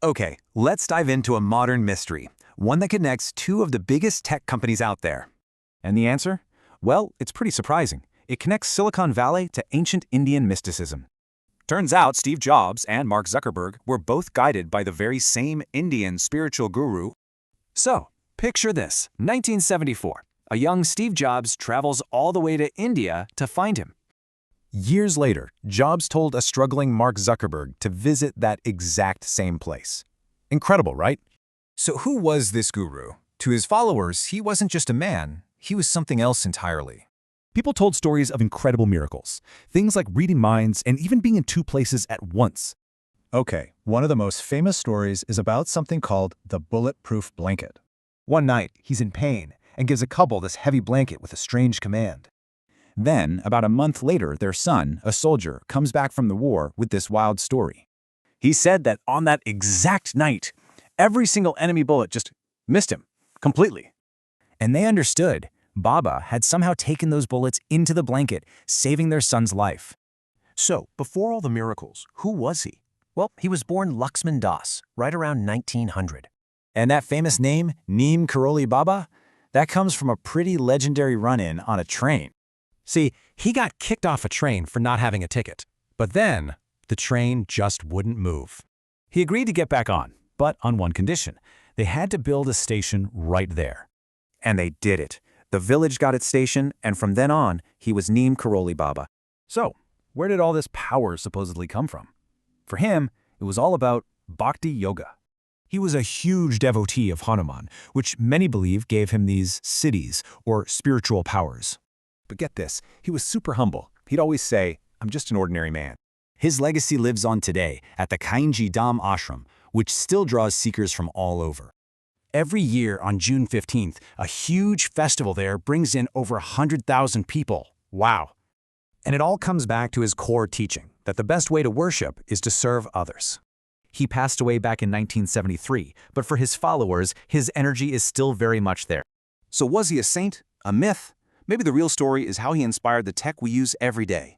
Okay, let's dive into a modern mystery, one that connects two of the biggest tech companies out there. And the answer? Well, it's pretty surprising. It connects Silicon Valley to ancient Indian mysticism. Turns out Steve Jobs and Mark Zuckerberg were both guided by the very same Indian spiritual guru. So, picture this, 1974. A young Steve Jobs travels all the way to India to find him. Years later, Jobs told a struggling Mark Zuckerberg to visit that exact same place. Incredible, right? So who was this guru? To his followers, he wasn't just a man, he was something else entirely. People told stories of incredible miracles, things like reading minds and even being in two places at once. Okay, one of the most famous stories is about something called the bulletproof blanket. One night, he's in pain and gives a couple this heavy blanket with a strange command. Then, about a month later, their son, a soldier, comes back from the war with this wild story. He said that on that exact night, every single enemy bullet just missed him completely. And they understood Baba had somehow taken those bullets into the blanket, saving their son's life. So, before all the miracles, who was he? Well, he was born Laxman Das, right around 1900. And that famous name, Neem Karoli Baba, that comes from a pretty legendary run-in on a train. See, he got kicked off a train for not having a ticket. But then, the train just wouldn't move. He agreed to get back on, but on one condition. They had to build a station right there. And they did it. The village got its station, and from then on, he was Neem Karoli Baba. So, where did all this power supposedly come from? For him, it was all about bhakti yoga. He was a huge devotee of Hanuman, which many believe gave him these siddhis, or spiritual powers. But get this, he was super humble. He'd always say, "I'm just an ordinary man." His legacy lives on today at the Kainchi Dham Ashram, which still draws seekers from all over. Every year on June 15th, a huge festival there brings in over 100,000 people. Wow. And it all comes back to his core teaching, that the best way to worship is to serve others. He passed away back in 1973, but for his followers, his energy is still very much there. So was he a saint? A myth? Maybe the real story is how he inspired the tech we use every day.